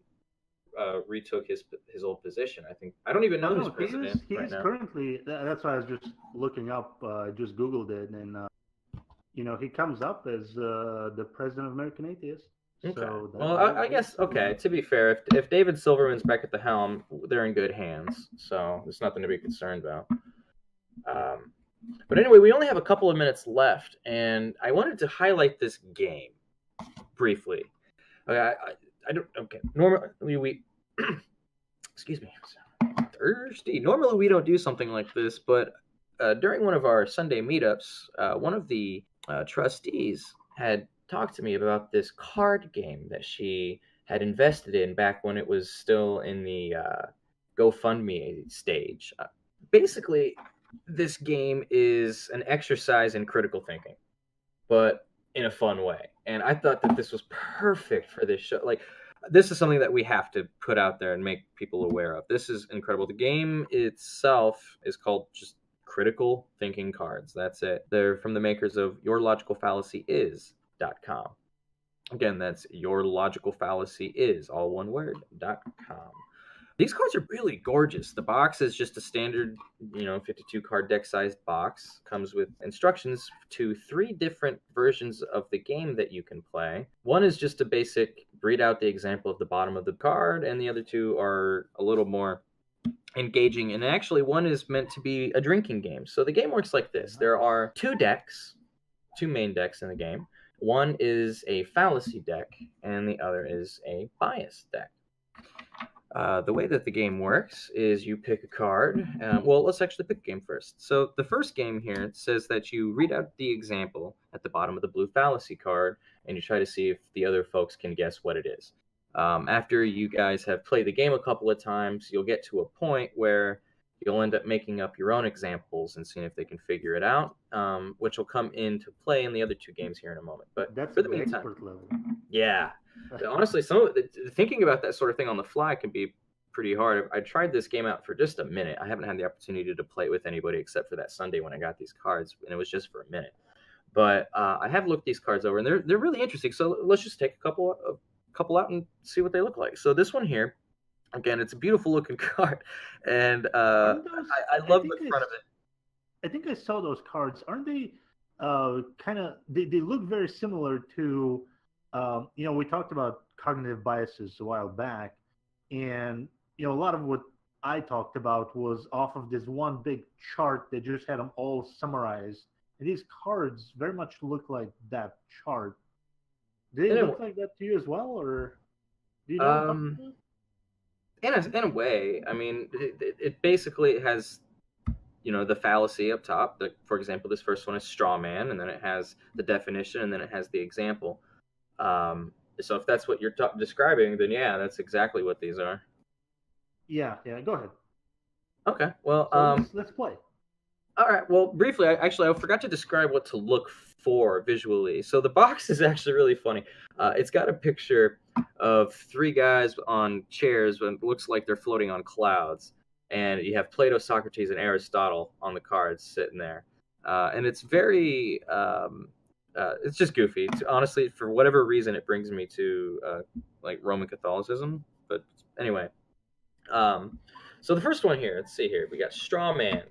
retook his old position. I don't even Oh know who's no, president he right is now. currently. That's why I was just looking up. I just Googled it, and he comes up as the president of American Atheists. Okay. So Well, that is I David guess okay. Silverman. To be fair, if David Silverman's back at the helm, they're in good hands. So there's nothing to be concerned about. Um, but anyway, we only have a couple of minutes left, and I wanted to highlight this game briefly. Okay, I don't. Okay, normally we excuse me, I'm thirsty. Normally we don't do something like this, but during one of our Sunday meetups, one of the trustees had talked to me about this card game that she had invested in back when it was still in the GoFundMe stage. Basically, this game is an exercise in critical thinking, but in a fun way. And I thought that this was perfect for this show. Like, this is something that we have to put out there and make people aware of. This is incredible. The game itself is called just Critical Thinking Cards. That's it. They're from the makers of YourLogicalFallacyIs.com. Again, that's YourLogicalFallacyIs, all one word.com. These cards are really gorgeous. The box is just a standard, 52 card deck sized box. Comes with instructions to 3 different versions of the game that you can play. One is just a basic read out the example of the bottom of the card, and the other 2 are a little more engaging. And actually, one is meant to be a drinking game. So the game works like this: there are 2 decks, 2 main decks in the game. One is a fallacy deck, and the other is a bias deck. The way that the game works is you pick a card. Well, let's actually pick a game first. So the first game here says that you read out the example at the bottom of the blue fallacy card, and you try to see if the other folks can guess what it is. After you guys have played the game a couple of times, you'll get to a point where you'll end up making up your own examples and seeing if they can figure it out, which will come into play in the other 2 games here in a moment. But That's for the the meantime, expert level. yeah. Honestly, thinking about that sort of thing on the fly can be pretty hard. I tried this game out for just a minute. I haven't had the opportunity to play it with anybody except for that Sunday when I got these cards, and it was just for a minute. But I have looked these cards over, and they're really interesting. So let's just take a couple out and see what they look like. So this one here, again, it's a beautiful looking card, and Aren't those? I I love think the front of it. I think I saw those cards. Aren't they? Kind of. They look very similar to. We talked about cognitive biases a while back, and a lot of what I talked about was off of this one big chart that just had them all summarized. And these cards very much look like that chart. Do they And look like that to you as well, or do you know what I'm talking um, about? in a way, I mean, it basically has the fallacy up top. For example, this first one is straw man, and then it has the definition, and then it has the example. So if that's what you're describing, then yeah, that's exactly what these are. Yeah, go ahead. Okay, well, So let's play. all right. Well, briefly, I forgot to describe what to look for visually. So the box is actually really funny. It's got a picture of 3 guys on chairs, and it looks like they're floating on clouds. And you have Plato, Socrates, and Aristotle on the cards sitting there. And it's very, it's just goofy. Honestly, for whatever reason, it brings me to like Roman Catholicism. But anyway, so the first one here, let's see here. We got straw man.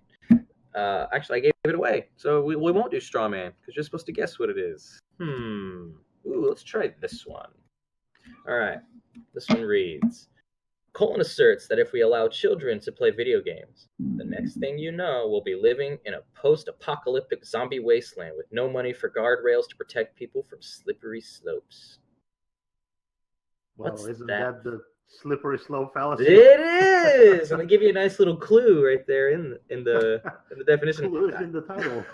Actually, I gave it away, so we won't do straw man because you're supposed to guess what it is. Ooh, let's try this one. All right, this one reads: Colton asserts that if we allow children to play video games, the next thing you know, we'll be living in a post-apocalyptic zombie wasteland with no money for guardrails to protect people from slippery slopes. Well, What's isn't that? that the slippery slope fallacy? It is, and I give you a nice little clue right there in the definition. Clue is in the title.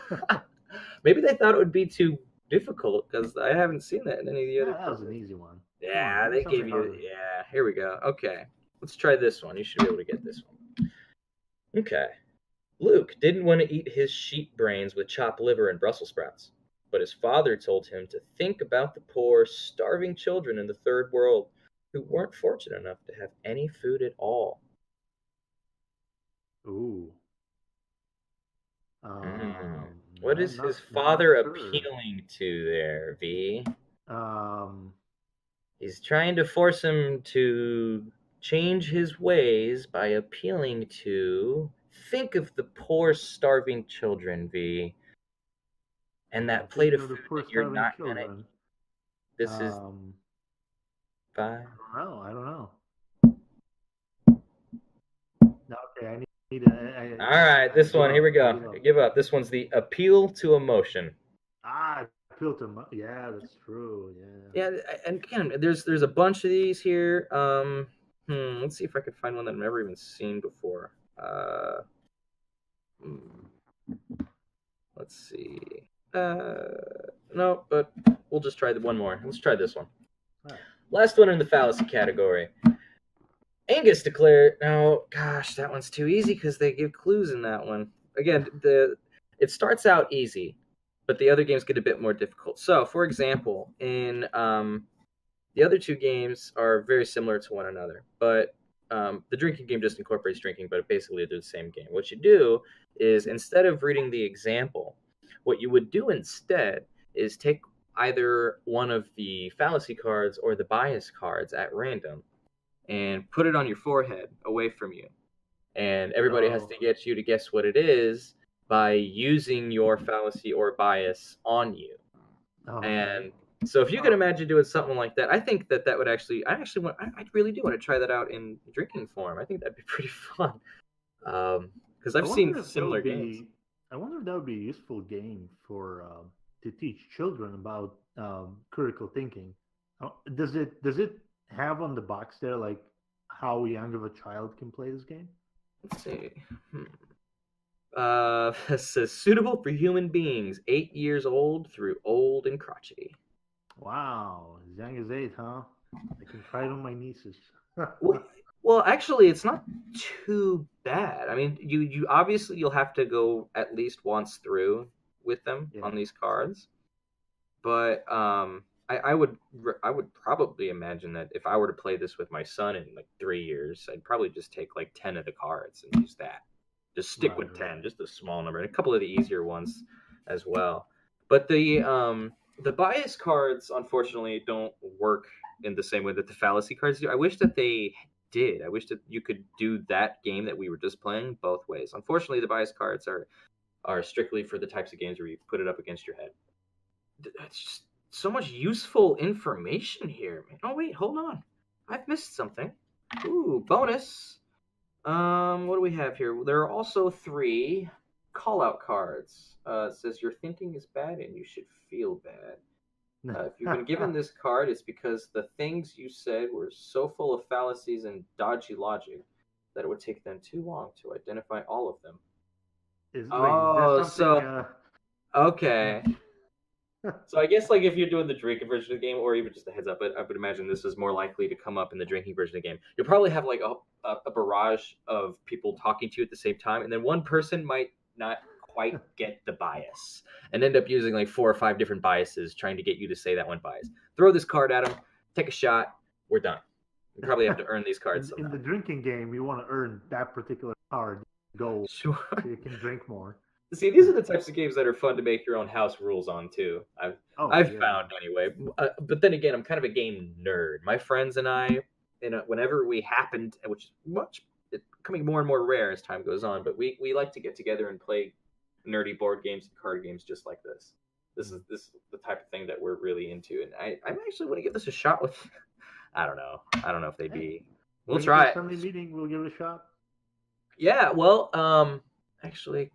Maybe they thought it would be too difficult because I haven't seen that in any of the other. That was an easy one. Yeah, Come on, they gave you. harder. Yeah, here we go. Okay, let's try this one. You should be able to get this one. Okay. Luke didn't want to eat his sheep brains with chopped liver and Brussels sprouts, but his father told him to think about the poor, starving children in the third world who weren't fortunate enough to have any food at all. Ooh. What is Not his not father sure. appealing to there, V? Um, He's trying to force him to change his ways by appealing to. Think of the poor, starving children, V, and yeah, that plate thinking of of the food poor that you're starving not gonna children. eat. This is Um, fine. I don't know. No, okay, I need All right, I this give one. Here up. we I go. give up. Give up. This one's the appeal to emotion. Ah, yeah, that's true. Yeah. Yeah, and again, there's a bunch of these here. Let's see if I can find one that I've never even seen before. Hmm, let's see. No, but we'll just try the one more. Let's try this one. All right. Last one in the fallacy category. Angus declared, no, gosh, that one's too easy because they give clues in that one. Again, it starts out easy, but the other games get a bit more difficult. So, for example, in the other two games are very similar to one another, but the drinking game just incorporates drinking, but basically they're the same game. What you do is instead of reading the example, what you would do instead is take either one of the fallacy cards or the bias cards at random and put it on your forehead away from you. And everybody has Oh, to get you to guess what it is by using your fallacy or bias on you. okay. And so if you can Oh, imagine doing something like that, I think that would actually, I really do want to try that out in drinking form. I think that'd be pretty fun. Because I I've seen wonder if that similar would games. be. I wonder if that would be a useful game for to teach children about critical thinking. Does it have on the box there like how young of a child can play this game? Let's see. Hmm. It says suitable for human beings, 8 years old through old and crotchety. Wow, as young as 8, huh? I can try it on my nieces. Well, well, actually, it's not too bad. I mean, you obviously you'll have to go at least once through with them Yeah. on these cards, but I would probably imagine that if I were to play this with my son in like 3 years, I'd probably just take like 10 of the cards and use that. Just stick Right. with Right. 10, just a small number, and a couple of the easier ones as well. But the bias cards unfortunately don't work in the same way that the fallacy cards do. I wish that they did. I wish that you could do that game that we were just playing both ways. Unfortunately, the bias cards are strictly for the types of games where you put it up against your head. It's just so much useful information here, man. Oh wait, hold on. I've missed something. Ooh, bonus. What do we have here? There are also three call out cards. It says your thinking is bad and you should feel bad. If you've been given this card, it's because the things you said were so full of fallacies and dodgy logic that it would take them too long to identify all of them. Is there Oh, something? okay. So I guess like if you're doing the drinking version of the game, or even just a heads up, but I would imagine this is more likely to come up in the drinking version of the game. You'll probably have like a barrage of people talking to you at the same time, and then one person might not quite get the bias and end up using like 4 or 5 different biases trying to get you to say that one bias. Throw this card at them, take a shot, we're done. You probably have to earn these cards In somehow. the drinking game, you want to earn that particular card gold Sure. so you can drink more. See, these are the types of games that are fun to make your own house rules on too. Oh I've yeah. found anyway. But then again, I'm kind of a game nerd. My friends and I, whenever we happened, which is much it's becoming more and more rare as time goes on, but we like to get together and play nerdy board games and card games just like this. This is the type of thing that we're really into, and I actually want to give this a shot with. I don't know. I don't know if they'd Hey, be. We'll bring it to try a it. Sunday meeting. We'll give it a shot. Yeah. Well, actually,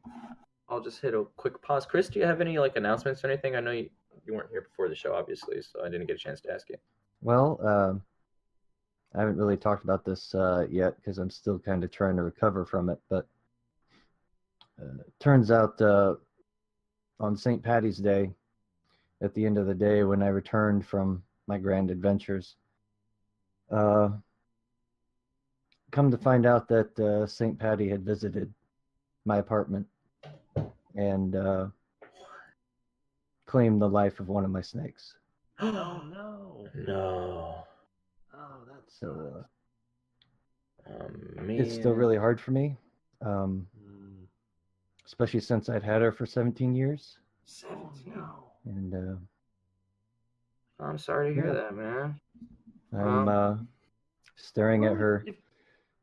I'll just hit a quick pause. Chris, do you have any like announcements or anything? I know you weren't here before the show, obviously, so I didn't get a chance to ask you. Well, I haven't really talked about this yet because I'm still kind of trying to recover from it. But turns out on St. Patty's Day, at the end of the day, when I returned from my grand adventures, come to find out that St. Patty had visited my apartment and claimed the life of one of my snakes. Oh no. No. Oh, that's So Oh it's still man. really hard for me. Mm. especially since I'd had her for 17 years. 17. No. And I'm sorry to hear yeah, that, man. I'm Well, staring at Well, her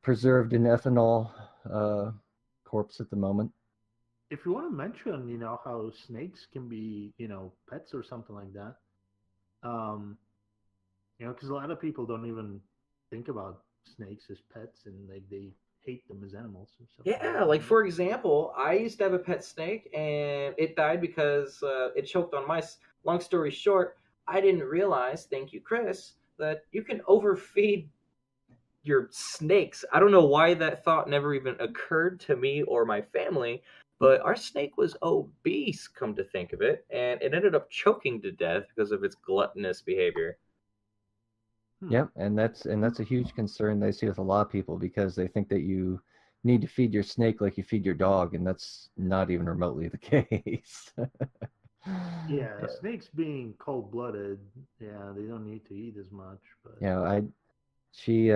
preserved in ethanol corpse at the moment. if you want to mention, how snakes can be, pets or something like that, um, because a lot of people don't even think about snakes as pets and like they hate them as animals or something like yeah, that. like for example, I used to have a pet snake and it died because it choked on mice. Long story short, I didn't realize, thank you, Chris, that you can overfeed your snakes. I don't know why that thought never even occurred to me or my family, but our snake was obese, come to think of it, and it ended up choking to death because of its gluttonous behavior. Hmm. Yep, and that's a huge concern they see with a lot of people because they think that you need to feed your snake like you feed your dog, and that's not even remotely the case. Yeah, Yeah, snakes being cold-blooded, yeah, they don't need to eat as much, but you know, she,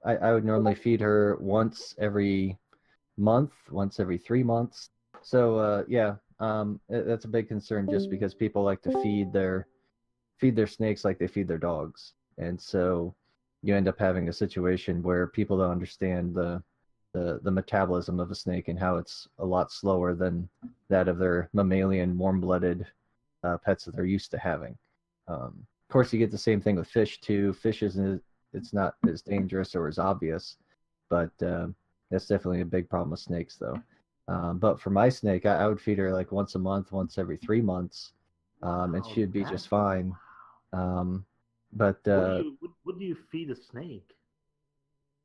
I would normally feed her once every month, once every 3 months. So, yeah, that's a big concern just because people like to feed their snakes like they feed their dogs. And so you end up having a situation where people don't understand the metabolism of a snake and how it's a lot slower than that of their mammalian warm-blooded pets that they're used to having. Of course, you get the same thing with fish too. Fish isn't it's not as dangerous or as obvious, but that's definitely a big problem with snakes, though. But for my snake, I would feed her like once a month, once every 3 months, and wow, she'd be that just fine. Um, but what do you feed a snake?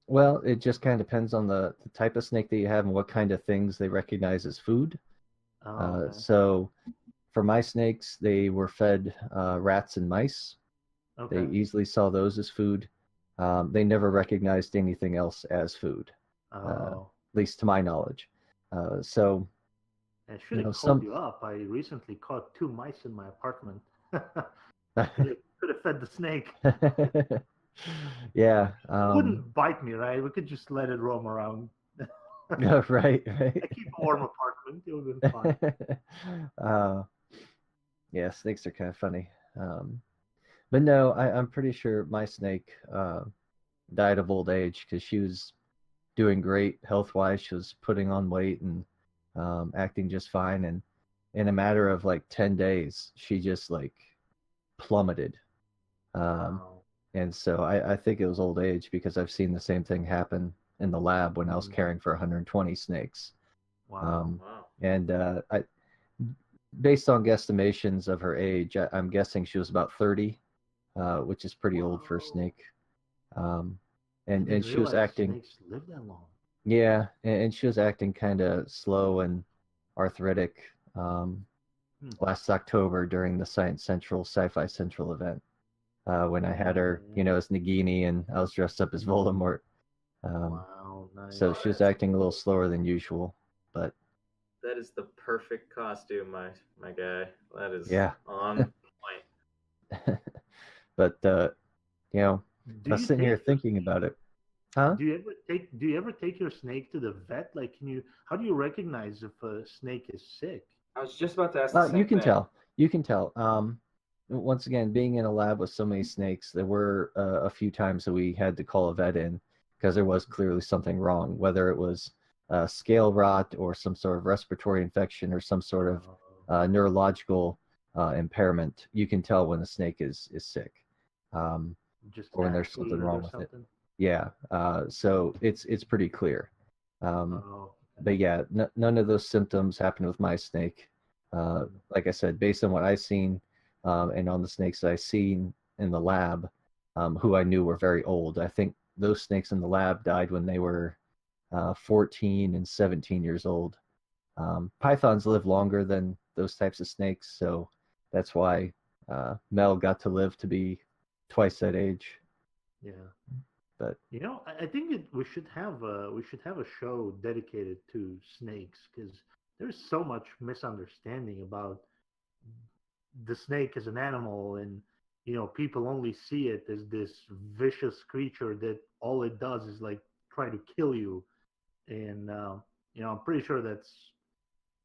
well, it just kind of depends on the type of snake that you have and what kind of things they recognize as food. Oh, okay. So for my snakes, they were fed rats and mice. They Okay. easily saw those as food. They never recognized anything else as food, at Oh, least to my knowledge. So, I should have called some. you up. I recently caught two mice in my apartment. Could have fed the snake. Yeah. It wouldn't bite me, right? We could just let it roam around. Yeah, right, right. I keep a warm apartment. It would have been fine. uh, yeah, snakes are kind of funny. But no, I'm pretty sure my snake died of old age because she was doing great health wise. She was putting on weight and acting just fine. And in a matter of like 10 days, she just like plummeted. Um, Wow. and so I think it was old age because I've seen the same thing happen in the lab when I was Mm. caring for 120 snakes. Wow. Um, Wow. and based on guesstimations of her age, I'm guessing she was about 30, which is pretty old for a Whoa. snake. Um, I and didn't she was realize acting, snakes live that long. yeah, and she was acting kind of slow and arthritic Hmm. last October during the Science Central Sci-Fi Central event when I had her, Yeah. as Nagini and I was dressed up as Voldemort. Um, Wow. so Oh, Nice. she was that's acting a little slower than usual, but that is the perfect costume, my guy. That is yeah. on point. But you know, Do I was you sitting here take your thinking about it. Huh? do you ever take your snake to the vet? Like, how do you recognize if a snake is sick? I was just about to ask the You same can thing. tell. You can tell. Once again, being in a lab with so many snakes, there were a few times that we had to call a vet in because there was clearly something wrong, whether it was scale rot or some sort of respiratory infection or some sort of Uh, neurological impairment. You can tell when a snake is sick, um, just or when there's something agitated wrong or with it. something? Yeah. So it's pretty clear. Um, Oh, but yeah, none of those symptoms happened with my snake. Like I said, based on what I've seen and on the snakes that I've seen in the lab, who I knew were very old. I think those snakes in the lab died when they were 14 and 17 years old. Pythons live longer than those types of snakes, so that's why Mel got to live to be twice that age. yeah. But I think we should have a show dedicated to snakes because there's so much misunderstanding about the snake as an animal, and people only see it as this vicious creature that all it does is like try to kill you. and I'm pretty sure that's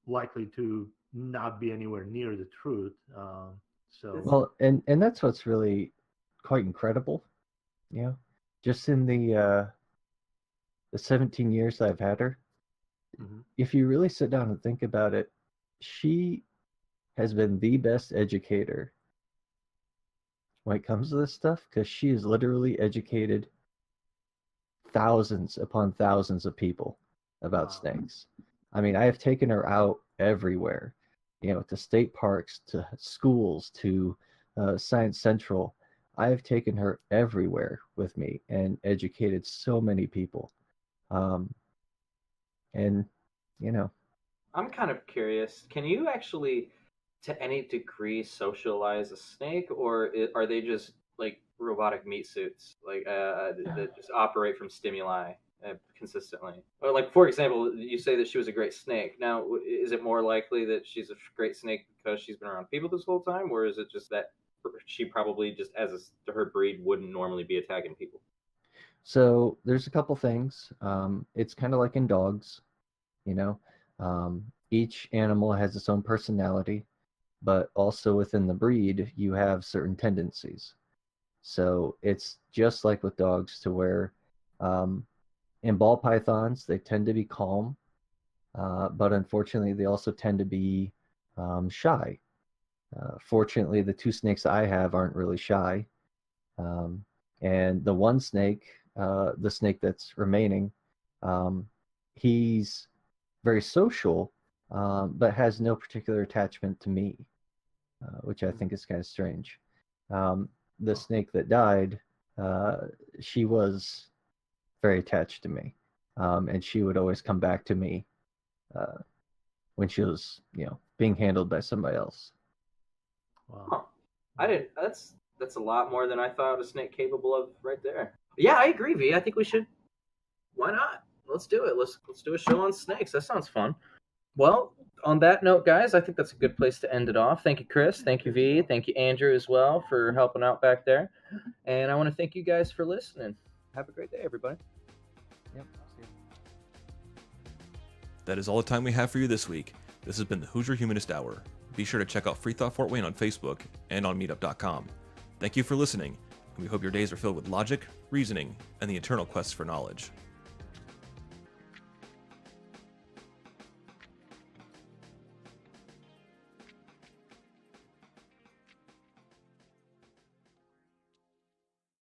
likely to not be anywhere near the truth. So Well, and that's what's really quite incredible, just in the 17 years I've had her. Mhm. If you really sit down and think about it, she has been the best educator when it comes to this stuff, because she has literally educated thousands upon thousands of people about Wow. snakes. I mean, I have taken her out everywhere, to state parks, to schools, to Science Central. I have taken her everywhere with me and educated so many people. And, you know, I'm kind of curious. Can you actually, to any degree, socialize a snake, or are they just like robotic meat suits, like that just operate from stimuli consistently? Or like, for example, you say that she was a great snake. Now, is it more likely that she's a great snake because she's been around people this whole time, or is it just that she probably just as her breed wouldn't normally be attacking people? so there's a couple things. It's kind of like in dogs, you know. Each animal has its own personality, but also within the breed, you have certain tendencies. So it's just like with dogs, to where in ball pythons, they tend to be calm, but unfortunately, they also tend to be shy. Fortunately, the two snakes I have aren't really shy. Um, and the one snake, the snake that's remaining, um, he's very social, but has no particular attachment to me, which I think is kind of strange. The snake that died, she was very attached to me, and she would always come back to me uh, when she was, being handled by somebody else. Wow. Huh. I didn't. That's a lot more than I thought a snake capable of right there. Yeah, I agree, V. I think we should. Why not? Let's do it. Let's do a show on snakes. That sounds fun. Well, on that note, guys, I think that's a good place to end it off. Thank you, Chris. Thank you, V. Thank you, Andrew, as well, for helping out back there. And I want to thank you guys for listening. Have a great day, everybody. Yep. That is all the time we have for you this week. This has been the Hoosier Humanist Hour. Be sure to check out FreeThought Fort Wayne on Facebook and on meetup.com. Thank you for listening, and we hope your days are filled with logic, reasoning, and the eternal quest for knowledge.